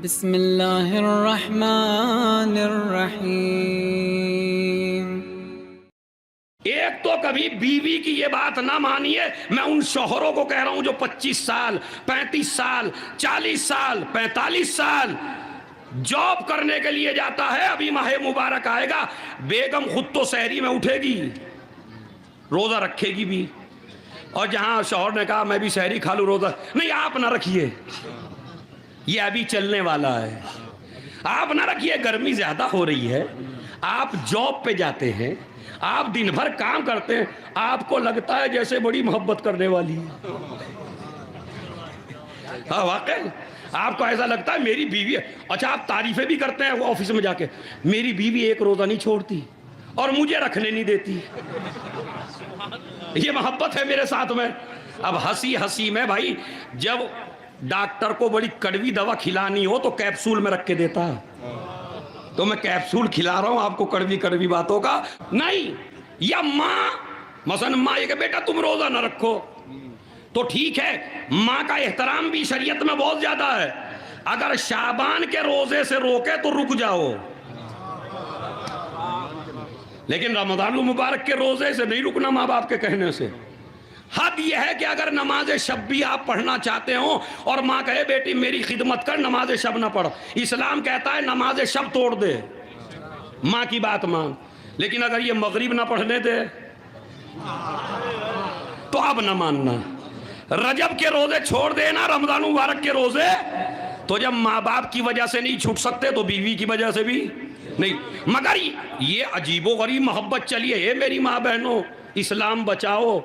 बिस्मिल्लाहिर्रहमानिर्रहीम। एक तो कभी बीवी की ये बात ना मानिए। मैं उन शौहरों को कह रहा हूं जो 25 साल 35 साल 40 साल 45 साल जॉब करने के लिए जाता है। अभी माह मुबारक आएगा, बेगम खुद तो सहरी में उठेगी, रोजा रखेगी भी, और जहां शौहर ने कहा मैं भी सहरी खा लूं, रोजा नहीं, आप ना रखिए, ये अभी चलने वाला है, आप ना रखिए, गर्मी ज्यादा हो रही है, आप जॉब पे जाते हैं, आप दिन भर काम करते हैं, आपको लगता है जैसे बड़ी मोहब्बत करने वाली है। हाँ वाकई आपको ऐसा लगता है मेरी बीवी, अच्छा आप तारीफें भी करते हैं ऑफिस में जाके, मेरी बीवी एक रोजा नहीं छोड़ती और मुझे रखने नहीं देती, ये मोहब्बत है मेरे साथ में। अब हंसी हंसी में भाई, जब डॉक्टर को बड़ी कड़वी दवा खिलानी हो तो कैप्सूल में रख के देता है, तो मैं कैप्सूल खिला रहा हूं आपको कड़वी कड़वी बातों का नहीं। या माँ मसलन माँ ये कि बेटा तुम रोजा ना रखो, तो ठीक है, माँ का एहतराम भी शरीयत में बहुत ज्यादा है। अगर शाबान के रोजे से रोके तो रुक जाओ, लेकिन रमजान मुबारक के रोजे से नहीं रुकना माँ बाप के कहने से। हद यह है कि अगर नमाज शब भी आप पढ़ना चाहते हो और माँ कहे बेटी मेरी खिदमत कर, नमाज शब ना पढ़, इस्लाम कहता है नमाज शब तोड़ दे, माँ की बात मान। लेकिन अगर ये मगरिब ना पढ़ने दे तो अब ना मानना, रजब के रोजे छोड़ देना, रमजान मुबारक के रोजे, तो जब माँ बाप की वजह से नहीं छूट सकते तो बीवी की वजह से भी नहीं। मगर ये अजीबो गरीब मोहब्बत चलिए, ये मेरी माँ बहनों, इस्लाम बचाओ,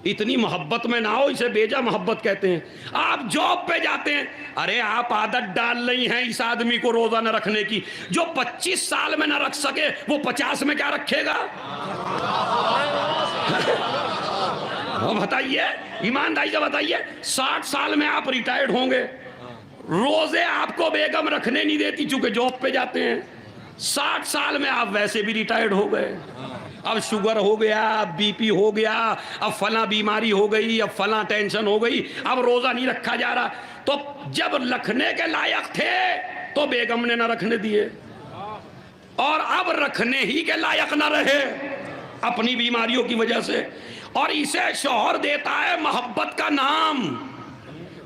इतनी मोहब्बत में ना हो, इसे बेजा मोहब्बत कहते हैं। आप जॉब पे जाते हैं, अरे आप आदत डाल रही हैं इस आदमी को रोजा न रखने की, जो 25 साल में न रख सके वो 50 में क्या रखेगा? बताइए, ईमानदारी से बताइए, 60 साल में आप रिटायर्ड होंगे, रोजे आपको बेगम रखने नहीं देती चूंकि जॉब पे जाते हैं, 60 साल में आप वैसे भी रिटायर्ड हो गए, अब शुगर हो गया, अब बीपी हो गया, अब फला बीमारी हो गई, अब फला टेंशन हो गई, अब रोजा नहीं रखा जा रहा। तो जब रखने के लायक थे तो बेगम ने ना रखने दिए, और अब रखने ही के लायक ना रहे अपनी बीमारियों की वजह से, और इसे शौहर देता है मोहब्बत का नाम।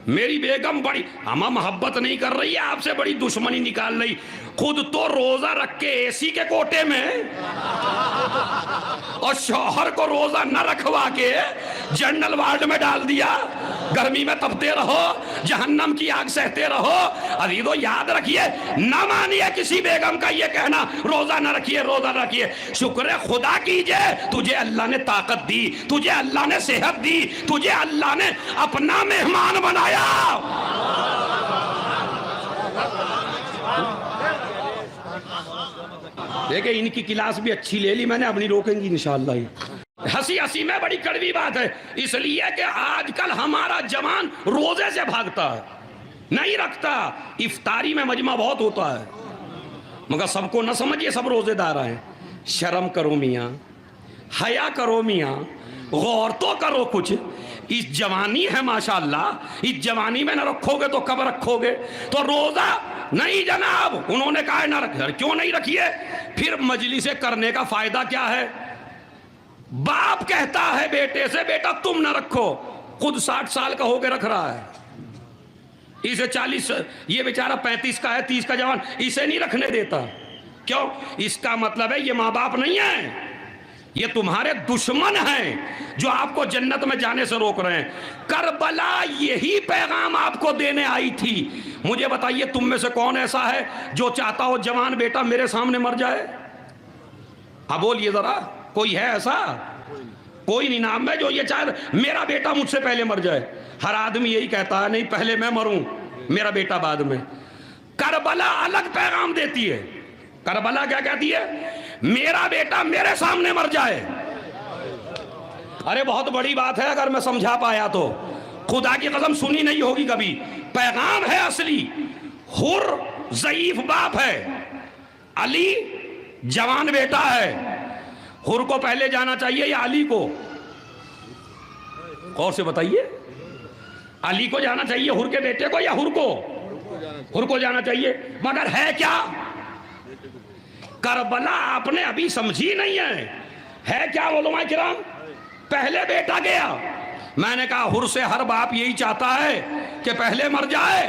मेरी बेगम बड़ी हमें मोहब्बत नहीं कर रही है, आपसे बड़ी दुश्मनी निकाल रही, खुद तो रोजा रख के एसी के कोटे में और शौहर को रोजा न रखवा के जनरल वार्ड में डाल दिया, गर्मी में तपते रहो, जहन्नम की आग सहते रहो। अभी तो याद रखिए, न मानिए किसी बेगम का ये कहना रोजा न रखिए, रोजा न रखिए। शुक्र खुदा कीजिए, तुझे अल्लाह ने ताकत दी, तुझे अल्लाह ने सेहत दी, तुझे अल्लाह ने अपना मेहमान बनाया। देखिए इनकी क्लास भी अच्छी ले ली मैंने, अपनी रोकेंगी इंशाअल्लाह। हंसी हंसी में बड़ी कड़वी बात है, इसलिए कि आजकल हमारा जवान रोजे से भागता है, नहीं रखता। इफ्तारी में मजमा बहुत होता है, मगर सबको न समझिए सब रोजेदार हैं। शर्म करो मियाँ, हया करो मियाँ, गौर तो करो कुछ। इस जवानी है माशाअल्लाह, इस जवानी में न रखोगे तो कब रखोगे? तो रोजा नहीं जनाब, उन्होंने कहा ना रख, क्यों नहीं रखिए? फिर मजलिसे करने का फायदा क्या है? बाप कहता है बेटे से बेटा तुम न रखो, खुद 60 साल का होकर रख रहा है, इसे 40, ये बेचारा 35 का है, 30 का जवान, इसे नहीं रखने देता। क्यों? इसका मतलब है ये माँ बाप नहीं है, ये तुम्हारे दुश्मन हैं जो आपको जन्नत में जाने से रोक रहे हैं। करबला यही पैगाम आपको देने आई थी। मुझे बताइए तुम में से कौन ऐसा है जो चाहता हो जवान बेटा मेरे सामने मर जाए? हाँ बोलिए जरा, कोई है ऐसा? कोई नहीं नाम है जो ये चाहे मेरा बेटा मुझसे पहले मर जाए। हर आदमी यही कहता है नहीं पहले मैं मरूं, मेरा बेटा बाद में। करबला अलग पैगाम देती है। करबला क्या कहती है? मेरा बेटा मेरे सामने मर जाए। अरे बहुत बड़ी बात है, अगर मैं समझा पाया तो खुदा की कसम सुनी नहीं होगी कभी। पैगाम है असली। हुर ज़ईफ बाप है, अली जवान बेटा है। हुर को पहले जाना चाहिए या अली को? गौर से बताइए, अली को जाना चाहिए हुर के बेटे को या हुर को? उनको जाना चाहिए। मगर है क्या? करबला आपने अभी समझी नहीं है क्या उलमा किराम? पहले बेटा गया, मैंने कहा हुर से हर बाप यही चाहता है कि पहले मर जाए,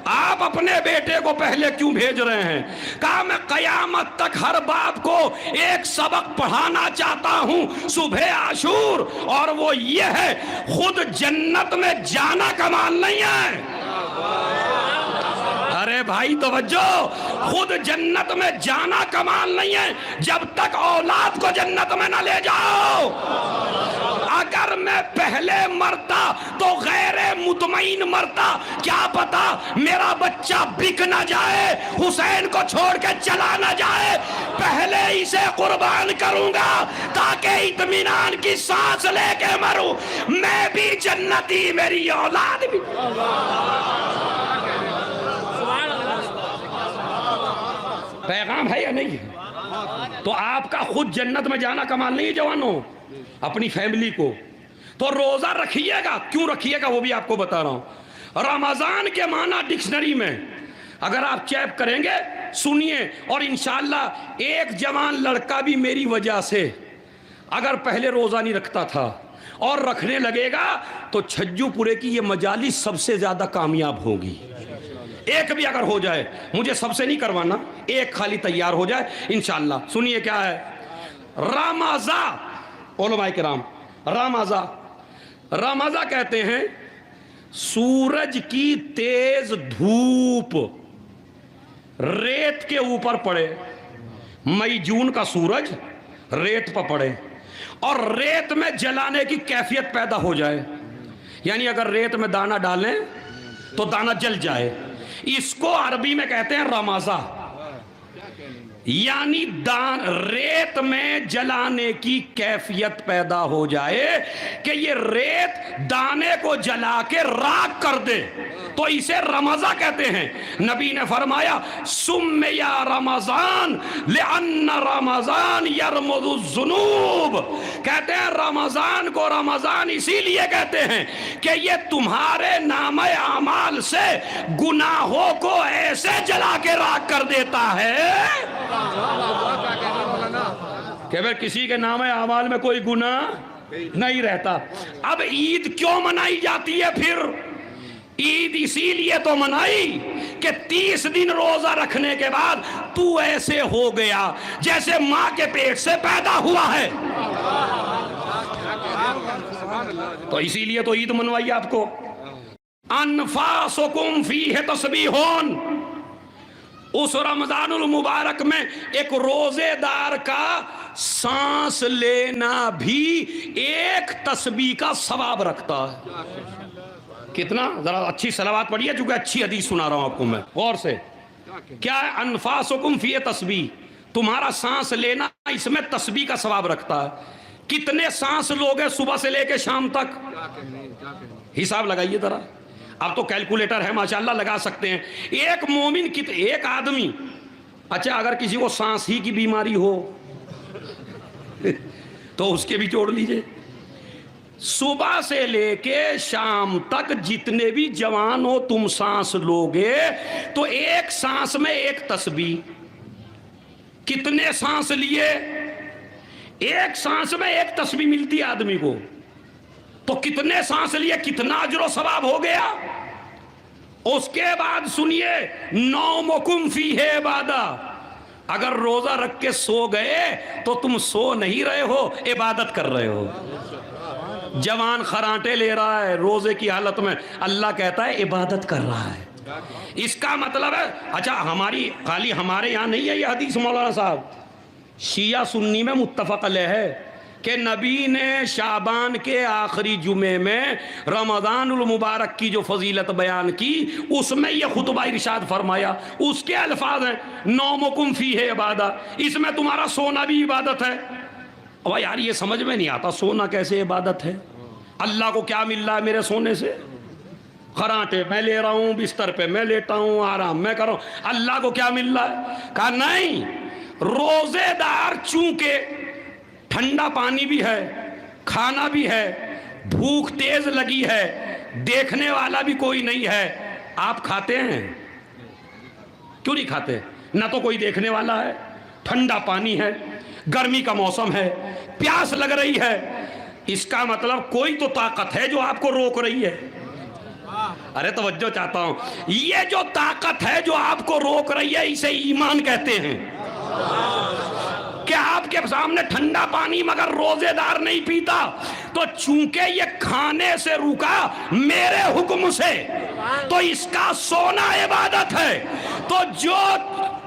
आप अपने बेटे को पहले क्यों भेज रहे हैं? कहा मैं कयामत तक हर बाप को एक सबक पढ़ाना चाहता हूं सुबह आशूर, और वो ये है खुद जन्नत में जाना कमाल नहीं है। अरे भाई तवज्जो, खुद जन्नत में जाना कमाल नहीं है जब तक औलाद को जन्नत में ना ले जाओ। अगर मैं पहले मरता तो गैरे मुतमईन मरता, क्या पता मेरा बच्चा बिक ना जाए, हुसैन को छोड़ के चला ना जाए, पहले इसे कुर्बान करूंगा ताकि इत्मीनान की सांस लेके मरूं, मैं भी जन्नती, मेरी औलाद भी। पैगाम है या नहीं है? तो आपका खुद जन्नत में जाना कमाल नहीं है जवानों, अपनी फैमिली को तो रोजा रखिएगा। क्यों रखिएगा वो भी आपको बता रहा हूं। रमजान के माना डिक्शनरी में अगर आप चेक करेंगे, सुनिए, और इंशाअल्लाह एक जवान लड़का भी मेरी वजह से अगर पहले रोजा नहीं रखता था और रखने लगेगा तो छज्जूपुरे की ये मजालिस सबसे ज्यादा कामयाब होगी। एक भी अगर हो जाए, मुझे सबसे नहीं करवाना, एक खाली तैयार हो जाए इंशाअल्लाह। सुनिए क्या है रमज़ा, उलमाए किराम, रमज़ा कहते हैं सूरज की तेज धूप रेत के ऊपर पड़े, मई जून का सूरज रेत पर पड़े और रेत में जलाने की कैफियत पैदा हो जाए, यानी अगर रेत में दाना डालें तो दाना जल जाए, इसको अरबी में कहते हैं रमज़ा, यानी रेत में जलाने की कैफियत पैदा हो जाए कि ये रेत दाने को जला के राख कर दे, तो इसे रमज़ा कहते हैं। नबी ने फरमाया सुम्मे या रमज़ान लिअन्न रमज़ान यरमुज़ु ज़ुनूब, कहते हैं रमज़ान को रमज़ान इसीलिए कहते हैं कि ये तुम्हारे नामे आमाल से गुनाहों को ऐसे जला के राख कर देता है कि फिर किसी के नाम आमाल में कोई गुनाह नहीं रहता। अब ईद क्यों मनाई जाती है? फिर ईद इसीलिए तो मनाई कि 30 दिन रोजा रखने के बाद तू ऐसे हो गया जैसे मां के पेट से पैदा हुआ है, तो इसीलिए तो ईद मनवाई आपको। अनफासुकुम फीह तस्बीहुन, उस रमजानुल मुबारक में एक रोजेदार का सांस लेना भी एक तस्बीह का सवाब रखता है। कितना, जरा अच्छी सलावत पढ़िए, चूंकि अच्छी हदीस सुना रहा हूं आपको मैं गौर से। क्या है अनफासुकुम फी तस्बीह, तुम्हारा सांस लेना इसमें तस्बीह का सवाब रखता है। कितने सांस लोगे सुबह से लेके शाम तक, हिसाब लगाइए जरा। अब तो कैलकुलेटर है माशाल्लाह, लगा सकते हैं। एक मोमिन एक आदमी, अच्छा अगर किसी को सांस ही की बीमारी हो तो उसके भी जोड़ लीजिए। सुबह से लेके शाम तक जितने भी जवान हो तुम सांस लोगे तो एक सांस में एक तस्बीह। कितने सांस लिए? एक सांस में एक तस्बीह मिलती है आदमी को, तो कितने सांस लिए कितना अजर सवाब हो गया। उसके बाद सुनिए नौमुकुम फीहे इबादा, अगर रोजा रख के सो गए तो तुम सो नहीं रहे हो, इबादत कर रहे हो। जवान खराटे ले रहा है रोजे की हालत में, अल्लाह कहता है इबादत कर रहा है। इसका मतलब है, अच्छा हमारी खाली हमारे यहाँ नहीं है ये हदीस मौलाना साहब, शिया सुन्नी में मुत्तफक अलैह है कि नबी ने शाबान के आखिरी जुमे में रमज़ानुल मुबारक की जो फजीलत बयान की उसमें यह खुतबा इरशाद फरमाया। उसके अल्फाज हैं नौमुकुम फीहे इबादा, इसमें तुम्हारा सोना भी इबादत है। अब यार ये समझ में नहीं आता सोना कैसे इबादत है। अल्लाह को क्या मिल रहा है मेरे सोने से? खराटे मैं ले रहा हूँ, बिस्तर पे मैं लेटा हूँ, आराम मैं कर रहा हूँ, अल्लाह को क्या मिल रहा है? कहा नहीं, रोजेदार चूंकि ठंडा पानी भी है, खाना भी है, भूख तेज लगी है, देखने वाला भी कोई नहीं है, आप खाते हैं क्यों नहीं खाते? ना तो कोई देखने वाला है, ठंडा पानी है, गर्मी का मौसम है, प्यास लग रही है। इसका मतलब कोई तो ताकत है जो आपको रोक रही है। अरे तवज्जो चाहता हूं, ये जो ताकत है जो आपको रोक रही है, इसे ईमान कहते हैं। क्या आपके सामने ठंडा पानी मगर रोजेदार नहीं पीता, तो चूंकि ये खाने से रुका मेरे हुक्म से, तो इसका सोना इबादत है। तो जो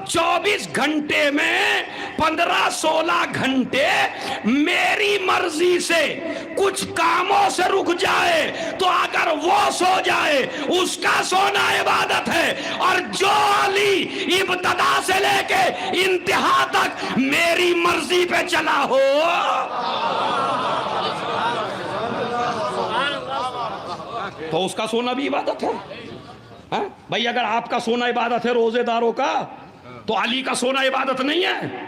24 घंटे में 15-16 घंटे मेरी मर्जी से कुछ कामों से रुक जाए, तो अगर वो सो जाए उसका सोना इबादत है। और जो अली इब्तदा से लेके इंतहा तक मेरी मर्जी पे चला हो, तो उसका सोना भी इबादत है। भाई अगर आपका सोना इबादत है रोजेदारों का, तो अली का सोना इबादत नहीं है?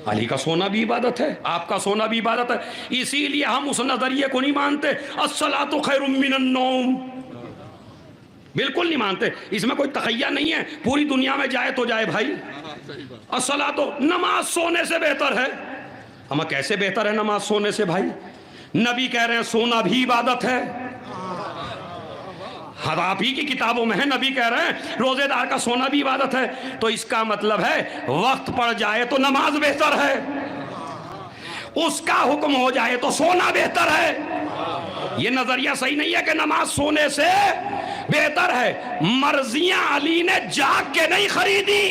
अली का सोना भी इबादत है, आपका सोना भी इबादत है। इसीलिए हम उस नजरिए को नहीं मानते अस्सलातु खैरुम मिनन नौम, बिल्कुल नहीं मानते। इसमें कोई तखय्या नहीं है, पूरी दुनिया में जाए तो जाए भाई। अस्सलातु, नमाज सोने से बेहतर है। हम कैसे बेहतर है नमाज सोने से भाई? नबी कह रहे हैं सोना भी इबादत है। आप ही की किताबों में है, नबी कह रहे हैं रोजेदार का सोना भी इबादत है। तो इसका मतलब है वक्त पड़ जाए तो नमाज बेहतर है, उसका हुक्म हो जाए तो सोना बेहतर है। ये नजरिया सही नहीं है कि नमाज सोने से बेहतर है। मर्जियां अली ने जाग के नहीं खरीदी,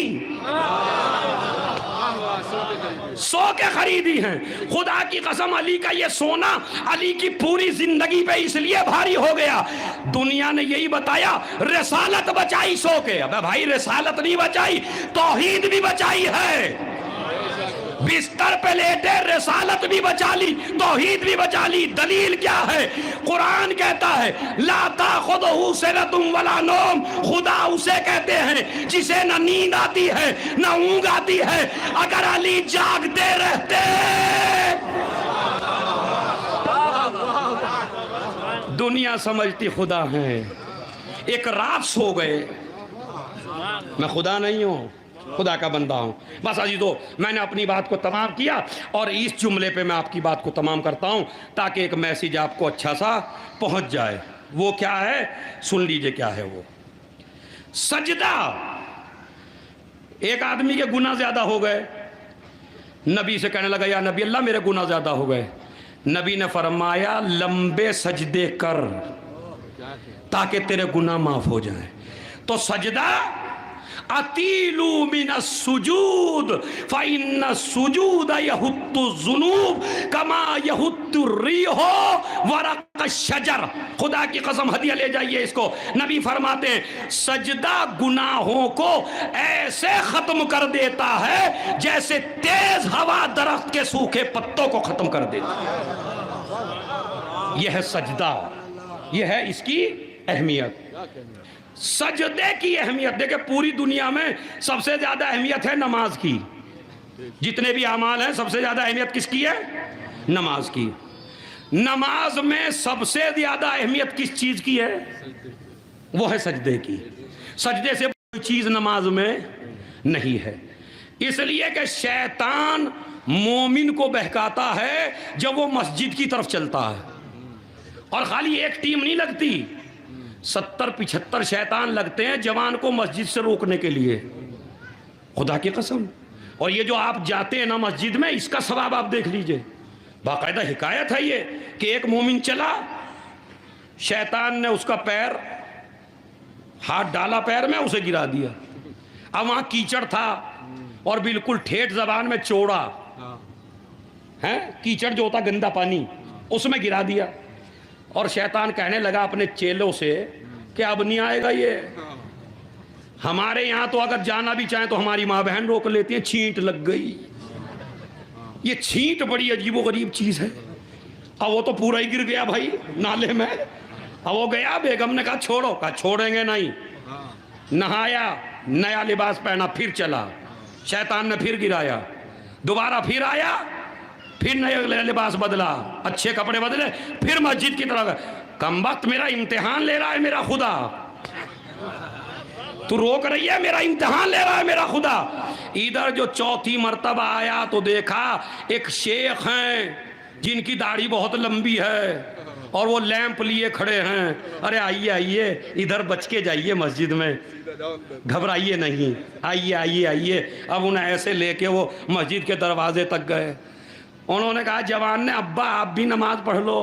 सो के खरीदी हैं। खुदा की कसम, अली का ये सोना अली की पूरी जिंदगी पे इसलिए भारी हो गया। दुनिया ने यही बताया रिसालत बचाई सो के। अबे भाई रिसालत नहीं बचाई, तौहीद भी बचाई है। बिस्तर पे लेटे रिसालत भी बचा ली, तौहीद भी बचा ली। दलील क्या है? कुरान कहता है ला ताखुदहु सिनतुम वला नौम, खुदा उसे कहते हैं जिसे न नींद आती है न ऊंघ आती है। अगर अली जागते रहते, दुनिया समझती खुदा है। एक रात सो गए, मैं खुदा नहीं हूं, खुदा का बंदा हूं। बस अजीजों, मैंने अपनी बात को तमाम किया और इस जुमले पे मैं आपकी बात को तमाम करता हूं ताकि एक मैसेज आपको अच्छा सा पहुंच जाए। वो क्या है सुन लीजिए, क्या है वो? सजदा। एक आदमी के गुनाह ज्यादा हो गए, नबी से कहने लगा या नबी अल्लाह मेरे गुनाह ज्यादा हो गए। नबी ने फरमाया लंबे सजदे कर ताकि तेरे गुनाह माफ हो जाए। तो सजदा अतीलू मिनस सुजूद फ़इन्न सुजूद यहुत्तु ज़ुनूब कमा यहुत्तु रिहो वरक़ शजर। खुदा की कसम, हदिया ले जाइए इसको। नबी फरमाते हैं सजदा गुनाहों को ऐसे खत्म कर देता है जैसे तेज हवा दरख्त के सूखे पत्तों को खत्म कर देती है। यह है सजदा, यह है इसकी अहमियत। सजदे की अहमियत देखिए, पूरी दुनिया में सबसे ज्यादा अहमियत है नमाज की। जितने भी अमाल हैं सबसे ज्यादा अहमियत किसकी है? नमाज की। नमाज में सबसे ज्यादा अहमियत किस चीज की है? वो है सजदे की। सजदे से कोई चीज नमाज में नहीं है। इसलिए कि शैतान मोमिन को बहकाता है जब वो मस्जिद की तरफ चलता है। और खाली एक टीम नहीं लगती, 70-75 शैतान लगते हैं जवान को मस्जिद से रोकने के लिए, खुदा की कसम। और ये जो आप जाते हैं ना मस्जिद में, इसका सवाब आप देख लीजिए। बाकायदा हिकायत है ये कि एक मोमिन चला, शैतान ने उसका पैर, हाथ डाला पैर में, उसे गिरा दिया। अब वहां कीचड़ था और बिल्कुल ठेठ जबान में चौड़ा है, कीचड़ जो होता गंदा पानी, उसमें गिरा दिया। और शैतान कहने लगा अपने चेलों से कि अब नहीं आएगा ये। हमारे यहाँ तो अगर जाना भी चाहे तो हमारी माँ बहन रोक लेती है, छींट लग गई। ये छींट बड़ी अजीबो गरीब चीज है। अब वो तो पूरा ही गिर गया भाई नाले में। अब वो गया, बेगम ने कहा छोड़ो, कहा छोड़ेंगे नहीं। नहाया, नया लिबास पहना, फिर चला। शैतान ने फिर गिराया, दोबारा फिर आया, फिर नया लिबास बदला, अच्छे कपड़े बदले, फिर मस्जिद की तरफ। कमबख्त मेरा इम्तिहान ले रहा है मेरा खुदा। तू रोक रही है, मेरा इम्तिहान ले रहा है मेरा खुदा। इधर जो चौथी मर्तबा आया तो देखा एक शेख हैं जिनकी दाढ़ी बहुत लंबी है और वो लैंप लिए खड़े हैं। अरे आइए आइए, इधर बच के जाइए, मस्जिद में घबराइए नहीं, आइए आइए आइए। अब उन्हें ऐसे लेके वो मस्जिद के दरवाजे तक गए। उन्होंने कहा, जवान ने, अब्बा आप भी नमाज पढ़ लो।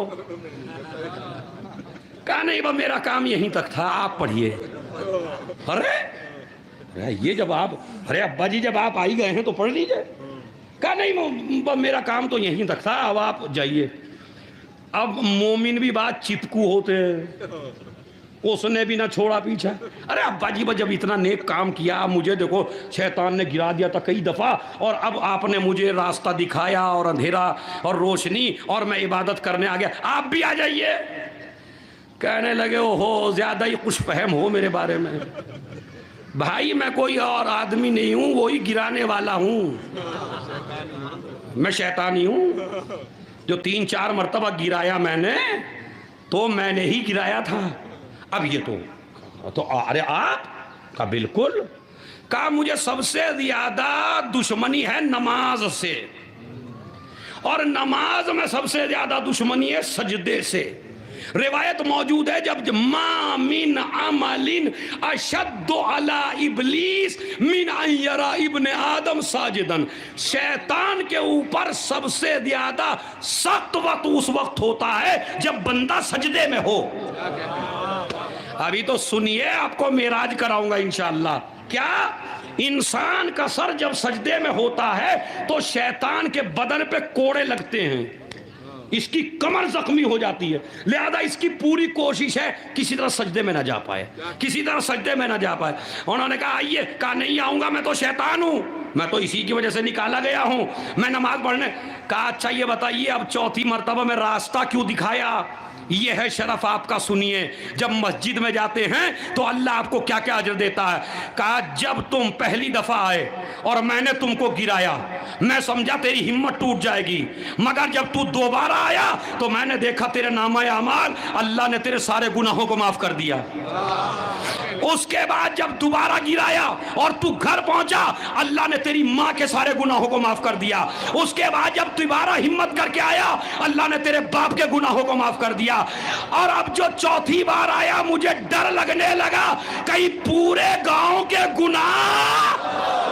कहा नहीं बा, मेरा काम यहीं तक था, आप पढ़िए। अरे ये जब आप, अरे अब्बा जी जब आप आई गए हैं तो पढ़ लीजिए। कहा नहीं मेरा काम तो यहीं तक था, अब आप जाइए। अब मोमिन भी बात चिपकू होते हैं, उसने भी ना छोड़ा पीछा। अरे अब्बा जी जब इतना नेक काम किया, मुझे देखो शैतान ने गिरा दिया था कई दफ़ा, और अब आपने मुझे रास्ता दिखाया और अंधेरा और रोशनी, और मैं इबादत करने आ गया, आप भी आ जाइए। कहने लगे, ओहो ज़्यादा ही कुछ फहम हो मेरे बारे में। भाई मैं कोई और आदमी नहीं हूँ, वही गिराने वाला हूँ, मैं शैतानी हूँ। जो 3-4 मरतबा गिराया मैंने, तो मैंने ही गिराया था। अब ये तो अरे आप का बिल्कुल। कहा मुझे सबसे ज्यादा दुश्मनी है नमाज से, और नमाज में सबसे ज्यादा दुश्मनी है सजदे से। रिवायत मौजूद है, जब मा मिन अमलिन अशद्दु अला इब्लीस मिन अन यरा इब्ने आदम साजिदन। शैतान के ऊपर सबसे ज्यादा सख्त वक्त उस वक्त होता है जब बंदा सजदे में हो। अभी तो सुनिए, आपको मेराज कराऊंगा इंशाअल्लाह। क्या इंसान का सर जब सजदे में होता है तो शैतान के बदन पे कोड़े लगते हैं, इसकी कमर जख्मी हो जाती है, लिहाजा इसकी पूरी कोशिश है किसी तरह सजदे में ना जा पाए, किसी तरह सजदे में ना जा पाए। उन्होंने कहा आइए। कहा नहीं आऊंगा, मैं तो शैतान हूं, मैं तो इसी की वजह से निकाला गया हूं, मैं नमाज पढ़ने। कहा अच्छा ये बताइए, अब चौथी मर्तबा में रास्ता क्यों दिखाया? ये है शरफ आपका, सुनिए। जब मस्जिद में जाते हैं तो अल्लाह आपको क्या क्या अजर देता है। कहा जब तुम पहली दफा आए और मैंने तुमको गिराया, मैं समझा तेरी हिम्मत टूट जाएगी, मगर जब तू दोबारा आया तो मैंने देखा तेरे नामा अमाल, अल्लाह ने तेरे सारे गुनाहों को माफ कर दिया। उसके बाद जब दोबारा गिराया और तू घर पहुंचा, अल्लाह ने तेरी माँ के सारे गुनाहों को माफ कर दिया। उसके बाद जब दोबारा हिम्मत करके आया, अल्लाह ने तेरे बाप के गुनाहों को माफ कर दिया। और अब जो चौथी बार आया, मुझे डर लगने लगा कहीं पूरे गांव के गुनाह